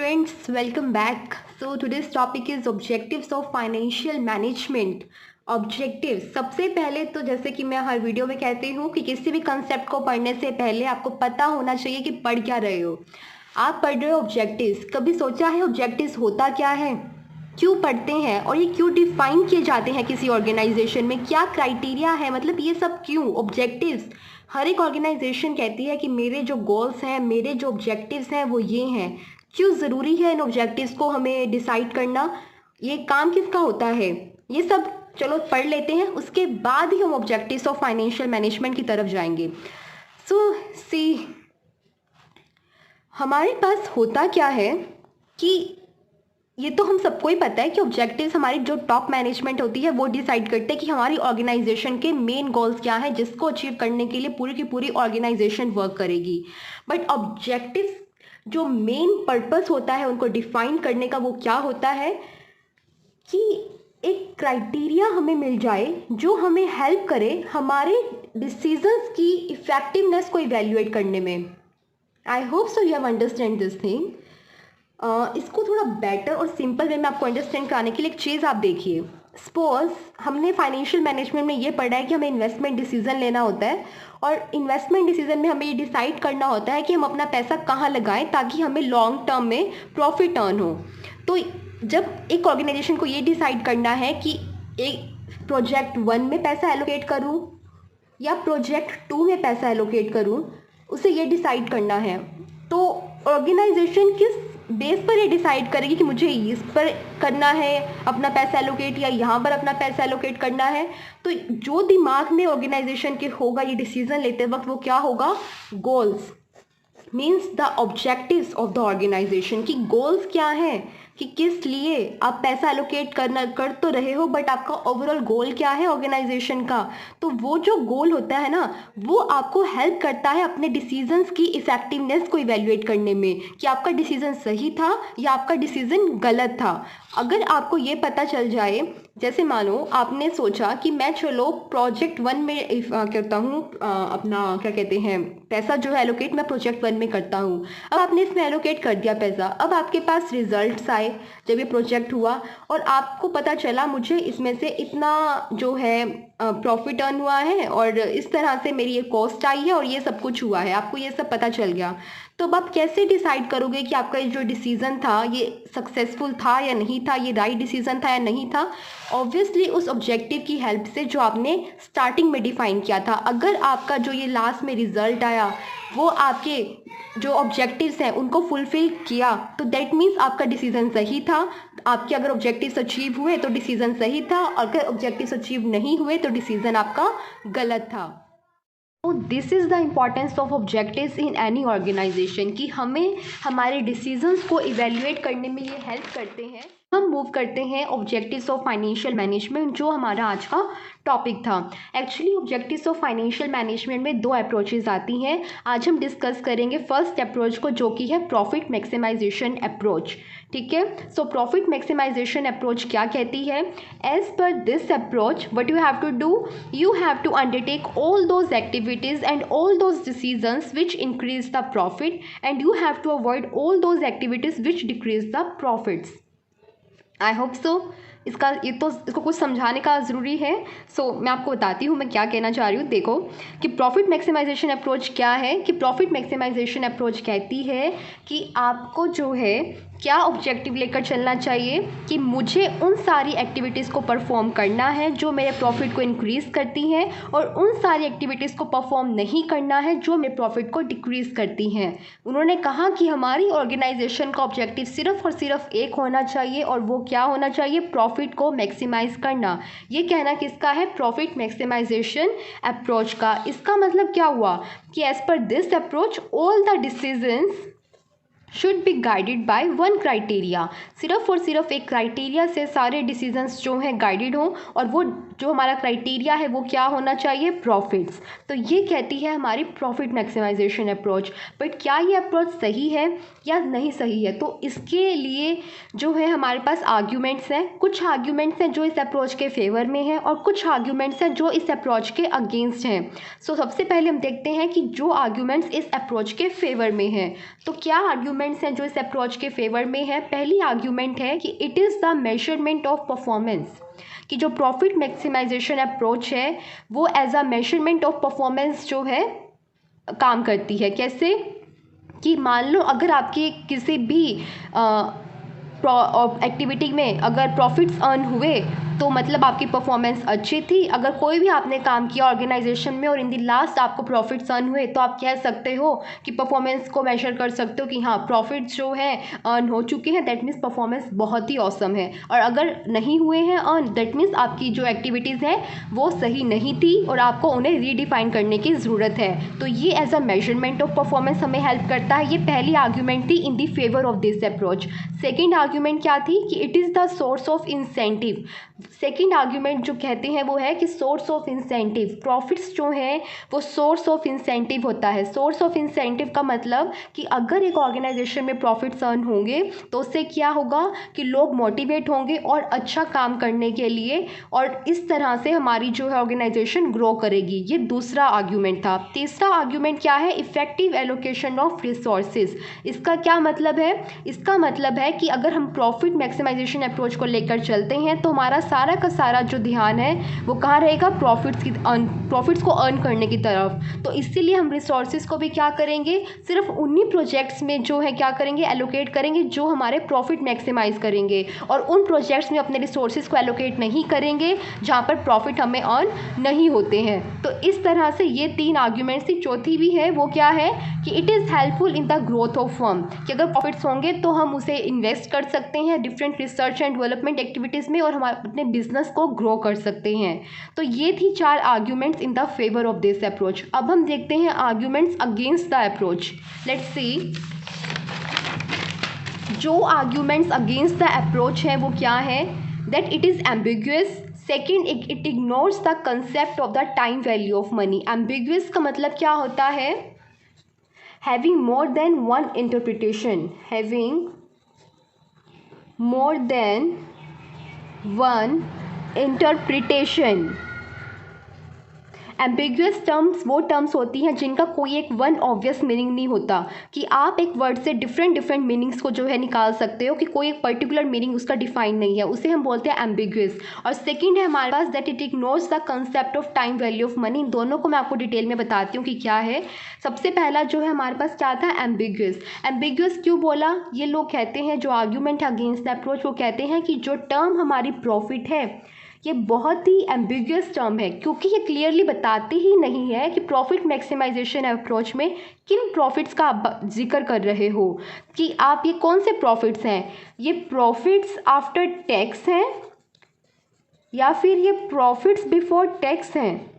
friends, welcome back. So today's topic is objectives of financial management. Objective सबसे पहले तो जैसे कि मैं हर वीडियो में कहती हूँ कि किसी भी कंसेप्ट को पढ़ने से पहले आपको पता होना चाहिए कि पढ़ क्या रहे हो। आप पढ़ रहे हो ऑब्जेक्टिव्स, कभी सोचा है ऑब्जेक्टिव्स होता क्या है, क्यों पढ़ते हैं और ये क्यों डिफाइन किए जाते हैं किसी ऑर्गेनाइजेशन में, क्या क्राइटेरिया है, मतलब ये सब क्यों ऑब्जेक्टिव्स। हर एक ऑर्गेनाइजेशन कहती है कि मेरे जो गोल्स हैं, मेरे जो ऑब्जेक्टिव्स हैं वो ये हैं। क्यों ज़रूरी है इन ऑब्जेक्टिव्स को हमें डिसाइड करना, ये काम किसका होता है, ये सब चलो पढ़ लेते हैं, उसके बाद ही हम ऑब्जेक्टिव्स ऑफ फाइनेंशियल मैनेजमेंट की तरफ जाएंगे। सो सी हमारे पास होता क्या है कि ये तो हम सबको ही पता है कि ऑब्जेक्टिव्स हमारी जो टॉप मैनेजमेंट होती है वो डिसाइड करते हैं कि हमारी ऑर्गेनाइजेशन के मेन गोल्स क्या हैं, जिसको अचीव करने के लिए पूरी की पूरी ऑर्गेनाइजेशन वर्क करेगी। बट ऑब्जेक्टिव्स जो मेन पर्पस होता है उनको डिफाइन करने का, वो क्या होता है कि एक क्राइटेरिया हमें मिल जाए जो हमें हेल्प करे हमारे डिसीजंस की इफेक्टिवनेस को इवेल्युएट करने में। आई hope so you have understand this thing. इसको थोड़ा बेटर और सिंपल वे में आपको अंडरस्टैंड कराने के लिए एक चीज़ आप देखिए। सपोज हमने फाइनेंशियल मैनेजमेंट में ये पढ़ा है कि हमें इन्वेस्टमेंट डिसीजन लेना होता है, और इन्वेस्टमेंट डिसीजन में हमें ये डिसाइड करना होता है कि हम अपना पैसा कहाँ लगाएं ताकि हमें लॉन्ग टर्म में प्रॉफिट अर्न हो। तो जब एक ऑर्गेनाइजेशन को ये डिसाइड करना है कि एक प्रोजेक्ट 1 में पैसा एलोकेट करूँ या प्रोजेक्ट 2 में पैसा एलोकेट करूँ, उसे ये डिसाइड करना है। तो ऑर्गेनाइजेशन किस बेस पर ये डिसाइड करेगी कि मुझे इस पर करना है अपना पैसा एलोकेट या यहाँ पर अपना पैसा एलोकेट करना है। तो जो दिमाग में ऑर्गेनाइजेशन के होगा ये डिसीजन लेते वक्त, वो क्या होगा, goals means the objectives of the organisation. की गोल्स क्या हैं, कि किस लिए आप पैसा एलोकेट कर तो रहे हो, बट आपका ओवरऑल गोल क्या है ऑर्गेनाइजेशन का। तो वो जो गोल होता है ना, वो आपको हेल्प करता है अपने डिसीजंस की इफेक्टिवनेस को इवेल्युएट करने में कि आपका डिसीजन सही था या आपका डिसीजन गलत था। अगर आपको ये पता चल जाए, जैसे मानो आपने सोचा कि मैं चलो प्रोजेक्ट 1 में करता हूँ अपना क्या कहते हैं पैसा जो है एलोकेट मैं प्रोजेक्ट 1 में करता हूँ। अब आपने इसमें एलोकेट कर दिया पैसा, अब आपके पास रिजल्ट्स आए जब ये प्रोजेक्ट हुआ और आपको पता चला मुझे इसमें से इतना जो है प्रॉफिट अर्न हुआ है और इस तरह से मेरी ये कॉस्ट आई है और ये सब कुछ हुआ है, आपको ये सब पता चल गया। तो अब आप कैसे डिसाइड करोगे कि आपका ये जो डिसीज़न था ये सक्सेसफुल था या नहीं था, ये राइट डिसीज़न था या नहीं था। ऑब्वियसली उस ऑब्जेक्टिव की हेल्प से जो आपने स्टार्टिंग में डिफाइन किया था। अगर आपका जो ये लास्ट में रिजल्ट आया वो आपके जो ऑब्जेक्टिव्स हैं उनको फुलफिल किया, तो दैट मीन्स आपका डिसीज़न सही था। आपके अगर ऑब्जेक्टिव्स अचीव हुए तो डिसीज़न सही था, और अगर ऑब्जेक्टिव्स अचीव नहीं हुए तो डिसीज़न आपका गलत था। तो this is the importance of objectives in any organisation, कि हमें हमारे डिसीजंस को इवेल्युएट करने में ये हेल्प करते हैं। हम मूव करते हैं ऑब्जेक्टिव्स ऑफ फाइनेंशियल मैनेजमेंट, जो हमारा आज का टॉपिक था। Actually objectives of financial management में 2 अप्रोचेज आती हैं। आज हम डिस्कस करेंगे फर्स्ट अप्रोच को, जो कि है प्रॉफिट मैक्सिमाइजेशन अप्रोच। ठीक है, सो प्रॉफिट मैक्सिमाइजेशन अप्रोच क्या कहती है। As per this approach what you have to do, you have to undertake all those activities and all those decisions which increase the profit, and you have to avoid all those activities which decrease the profits. I hope so इसको कुछ समझाने का ज़रूरी है। सो मैं आपको बताती हूँ मैं क्या कहना चाह रही हूँ। देखो कि प्रॉफिट मैक्सिमाइजेशन अप्रोच क्या है, कि प्रॉफिट मैक्सिमाइजेशन अप्रोच कहती है कि आपको जो है क्या ऑब्जेक्टिव लेकर चलना चाहिए, कि मुझे उन सारी एक्टिविटीज़ को परफॉर्म करना है जो मेरे प्रॉफिट को इंक्रीज़ करती हैं, और उन सारी एक्टिविटीज़ को परफॉर्म नहीं करना है जो मेरे प्रॉफिट को डिक्रीज़ करती हैं। उन्होंने कहा कि हमारी ऑर्गेनाइजेशन का ऑब्जेक्टिव सिर्फ और सिर्फ एक होना चाहिए, और वो क्या होना चाहिए, प्रॉफिट को मैक्सिमाइज़ करना। ये कहना किसका है, प्रॉफिट मैक्सिमाइजेशन अप्रोच का। इसका मतलब क्या हुआ कि as per this approach all the decisions should be guided by 1 criteria. सिर्फ और सिर्फ एक क्राइटेरिया से सारे डिसीजंस जो हैं गाइडेड हों, और वो जो हमारा क्राइटेरिया है वो क्या होना चाहिए, प्रॉफिट्स। तो ये कहती है हमारी प्रॉफिट मैक्सिमाइजेशन अप्रोच। बट क्या ये अप्रोच सही है या नहीं सही है, तो इसके लिए जो है हमारे पास आर्ग्यूमेंट्स हैं। कुछ आर्ग्यूमेंट्स हैं जो इस अप्रोच के फेवर में हैं, और कुछ आर्ग्यूमेंट्स हैं जो इस अप्रोच के अगेंस्ट हैं। सो सबसे पहले हम देखते हैं कि जो आर्ग्यूमेंट्स इस अप्रोच के फेवर में हैं, तो क्या आर्ग्यूमेंट आर्ग्यूमेंट्स हैं जो इस अप्रोच के फेवर में है। पहली आर्ग्यूमेंट है कि it is the measurement of performance, कि जो प्रॉफिट मैक्सिमाइजेशन अप्रोच है वो as a measurement of performance जो है काम करती है। कैसे कि मान लो अगर आपकी किसी भी एक्टिविटी में अगर प्रॉफिट्स अर्न हुए तो मतलब आपकी परफॉर्मेंस अच्छी थी। अगर कोई भी आपने काम किया ऑर्गेनाइजेशन में और इन दी लास्ट आपको प्रॉफिट्स अर्न हुए तो आप कह सकते हो कि परफॉर्मेंस को मेजर कर सकते हो कि हाँ प्रॉफिट्स जो है अर्न हो चुके हैं, दैट मीन्स परफॉर्मेंस बहुत ही ऑसम है। और अगर नहीं हुए हैं अर्न, दैट मीन्स आपकी जो एक्टिविटीज़ हैं वो सही नहीं थी और आपको उन्हें रीडिफाइन करने की ज़रूरत है। तो ये as a measurement of performance हमें हेल्प करता है। ये पहली आर्ग्यूमेंट थी in the favour of this approach. Second argument क्या थी कि it is the source of incentive. Second argument जो कहते हैं वो है कि सोर्स ऑफ इंसेंटिव, प्रॉफिट्स जो हैं वो सोर्स ऑफ इंसेंटिव होता है। सोर्स ऑफ इंसेंटिव का मतलब कि अगर एक ऑर्गेनाइजेशन में प्रॉफिट्स अर्न होंगे तो उससे क्या होगा कि लोग मोटिवेट होंगे और अच्छा काम करने के लिए, और इस तरह से हमारी जो है ऑर्गेनाइजेशन ग्रो करेगी। ये दूसरा आर्ग्यूमेंट था। तीसरा आर्ग्यूमेंट क्या है? Effective allocation of resources. इसका क्या मतलब है? इसका मतलब है कि अगर हम प्रॉफिट मैक्सिमाइजेशन अप्रोच को लेकर चलते हैं तो हमारा सारा का सारा जो ध्यान है वो कहाँ रहेगा? प्रॉफिट्स को अर्न करने की तरफ। तो इसीलिए हम रिसोर्सेज को भी क्या करेंगे? सिर्फ उन्हीं प्रोजेक्ट्स में जो है क्या करेंगे? एलोकेट करेंगे जो हमारे प्रॉफिट मैक्सिमाइज करेंगे, और उन प्रोजेक्ट्स में अपने रिसोर्सेज को एलोकेट नहीं करेंगे जहाँ पर प्रॉफिट हमें अर्न नहीं होते हैं। तो इस तरह से ये तीन आर्ग्यूमेंट्स थी। चौथी भी है, वो क्या है कि it is helpful in the growth of firm, कि अगर प्रॉफिट्स होंगे तो हम उसे इन्वेस्ट कर सकते हैं different research and development activities में और हमारे अपने बिजनेस को ग्रो कर सकते हैं। तो ये थी चार arguments in the favour of this approach. अब हम देखते हैं arguments against the approach. Let's see जो आर्ग्यूमेंट्स अगेंस्ट द अप्रोच है वो क्या है? That it is ambiguous. Second, it ignores the concept of the time value of money. Ambiguous का मतलब क्या होता है? Having more than one interpretation, having more than one interpretation. Ambiguous terms वो टर्म्स होती हैं जिनका कोई एक वन ऑब्वियस मीनिंग नहीं होता, कि आप एक वर्ड से डिफरेंट मीनिंग्स को जो है निकाल सकते हो, कि कोई एक पर्टिकुलर मीनिंग उसका डिफाइन नहीं है, उसे हम बोलते हैं एम्बिगुअस। और सेकंड है हमारे पास that it ignores the concept of time value of money. दोनों को मैं आपको डिटेल में बताती हूँ कि क्या है। सबसे पहला जो है हमारे पास क्या था? एम्बिगुअस। एम्बिगुअस क्यों बोला? ये लोग कहते हैं, जो आर्ग्यूमेंट है अगेंस्ट द अप्रोच, वो कहते हैं कि जो टर्म हमारी प्रॉफिट है ये बहुत ही एम्बिगुअस टर्म है, क्योंकि ये क्लियरली बताती ही नहीं है कि प्रॉफिट मैक्सिमाइजेशन अप्रोच में किन प्रॉफिट्स का आप जिक्र कर रहे हो, कि आप ये कौन से प्रॉफिट्स हैं। ये प्रॉफिट्स आफ्टर टैक्स हैं या फिर ये प्रॉफिट्स बिफोर टैक्स हैं?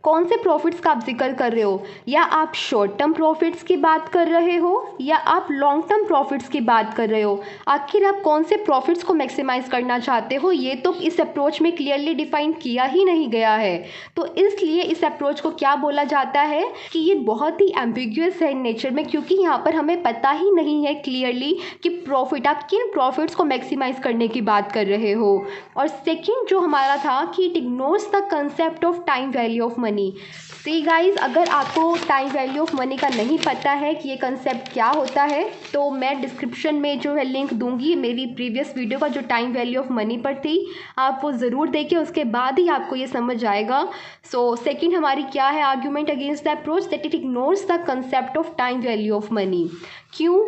कौन से प्रॉफिट्स का आप जिक्र कर रहे हो? या आप शॉर्ट टर्म प्रॉफिट्स की बात कर रहे हो या आप लॉन्ग टर्म प्रॉफिट्स की बात कर रहे हो? आखिर आप कौन से प्रॉफिट्स को मैक्सिमाइज करना चाहते हो? ये तो इस अप्रोच में क्लियरली डिफाइन किया ही नहीं गया है। तो इसलिए इस अप्रोच को क्या बोला जाता है कि ये बहुत ही एम्बिगुअस है इन नेचर में, क्योंकि यहाँ पर हमें पता ही नहीं है क्लियरली कि प्रॉफिट, आप किन प्रॉफिट्स को मैक्सिमाइज करने की बात कर रहे हो। और सेकेंड जो हमारा था कि it ignores the concept of time value of money. See guys, अगर आपको टाइम वैल्यू ऑफ मनी का नहीं पता है कि ये कंसेप्ट क्या होता है, तो मैं डिस्क्रिप्शन में जो है लिंक दूंगी मेरी प्रीवियस वीडियो का जो टाइम वैल्यू ऑफ मनी पर थी, आप वो ज़रूर देखिए, उसके बाद ही आपको ये समझ आएगा। सो सेकंड हमारी क्या है argument against the approach? That it ignores the concept of time value of money. क्यों?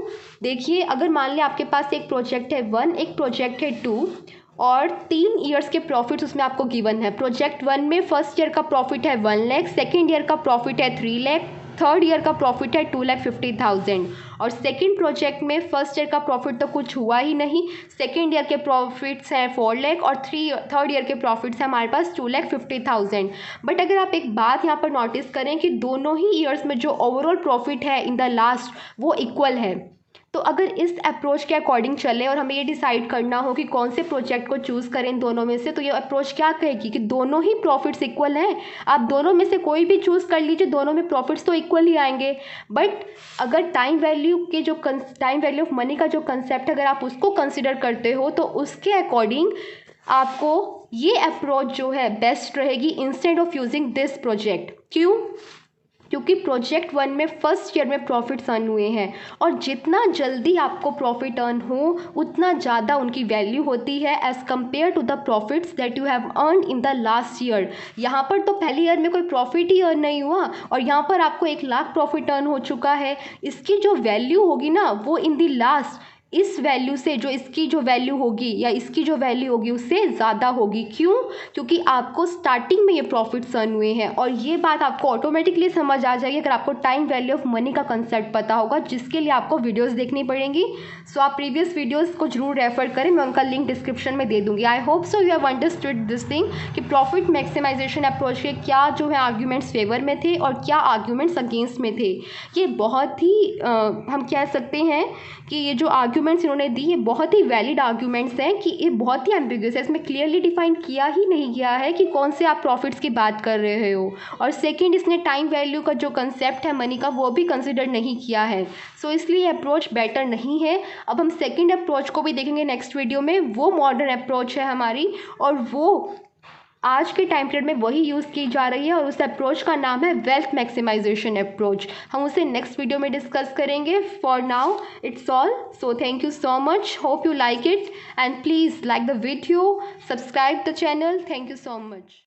देखिए, अगर मान लिया आपके पास एक प्रोजेक्ट है 1, एक प्रोजेक्ट है 2 और 3 ईयर्स के प्रॉफिट्स उसमें आपको गिवन है। प्रोजेक्ट 1 में फर्स्ट ईयर का प्रॉफिट है 1 लाख, सेकेंड ईयर का प्रॉफिट है 3 लाख, थर्ड ईयर का प्रॉफिट है 2,50,000। और सेकेंड प्रोजेक्ट में फर्स्ट ईयर का प्रॉफिट तो कुछ हुआ ही नहीं, सेकेंड ईयर के प्रॉफिट्स हैं 4 लाख और थर्ड ईयर के प्रॉफिट्स हैं हमारे पास 2,50,000। बट अगर आप एक बात यहाँ पर नोटिस करें कि दोनों ही ईयर्स में जो ओवरऑल प्रॉफिट है इन द लास्ट वो इक्वल है। तो अगर इस अप्रोच के अकॉर्डिंग चले और हमें ये डिसाइड करना हो कि कौन से प्रोजेक्ट को चूज़ करें इन दोनों में से, तो ये अप्रोच क्या कहेगी कि दोनों ही प्रॉफिट्स इक्वल हैं। आप दोनों में से कोई भी चूज़ कर लीजिए, दोनों में प्रॉफिट्स तो इक्वल ही आएंगे। बट अगर टाइम वैल्यू ऑफ मनी का जो कंसेप्ट अगर आप उसको कंसिडर करते हो तो उसके अकॉर्डिंग आपको ये अप्रोच जो है बेस्ट रहेगी instead of using this project. क्यों? क्योंकि प्रोजेक्ट 1 में फर्स्ट ईयर में प्रॉफिट्स अर्न हुए हैं, और जितना जल्दी आपको प्रॉफिट अर्न हो उतना ज़्यादा उनकी वैल्यू होती है as compare to the profits that you have earn in the last year. यहाँ पर तो पहले ईयर में कोई प्रॉफिट ही अर्न नहीं हुआ और यहाँ पर आपको 1 लाख प्रॉफिट अर्न हो चुका है। इसकी जो वैल्यू होगी ना वो इन द लास्ट इस वैल्यू से, जो इसकी जो वैल्यू होगी या इसकी जो वैल्यू होगी उससे ज़्यादा होगी। क्यों? क्योंकि आपको स्टार्टिंग में ये प्रॉफिट्स अर्न हुए हैं, और ये बात आपको ऑटोमेटिकली समझ आ जाएगी अगर आपको टाइम वैल्यू ऑफ मनी का कंसेप्ट पता होगा, जिसके लिए आपको वीडियोस देखनी पड़ेंगी। सो आप प्रीवियस वीडियोस को जरूर रेफर करें, मैं उनका लिंक डिस्क्रिप्शन में दे दूँगी। आई hope so you have understood this thing कि प्रॉफिट मैक्सिमाइजेशन अप्रोच के क्या जो है आर्ग्यूमेंट्स फेवर में थे और क्या आर्ग्यूमेंट्स अगेंस्ट में थे। ये बहुत ही हम कह सकते हैं कि ये जो आर्ग्यूमेंट्स इन्होंने दी ये बहुत ही वैलिड आर्ग्यूमेंट्स हैं, कि ये बहुत ही एम्बिगुअस है, इसमें क्लियरली डिफाइन किया ही नहीं गया है कि कौन से आप प्रॉफिट्स की बात कर रहे हो। और सेकंड, इसने टाइम वैल्यू का जो कंसेप्ट है मनी का वो भी कंसिडर नहीं किया है। सो इसलिए अप्रोच बेटर नहीं है। अब हम सेकंड अप्रोच को भी देखेंगे नेक्स्ट वीडियो में। वो मॉडर्न अप्रोच है हमारी, और वो आज के टाइम पीरियड में वही यूज़ की जा रही है, और उस अप्रोच का नाम है वेल्थ मैक्सिमाइजेशन अप्रोच। हम उसे नेक्स्ट वीडियो में डिस्कस करेंगे। For now it's all. So thank you so much, hope you like it, and please like the video, subscribe the channel. Thank you so much.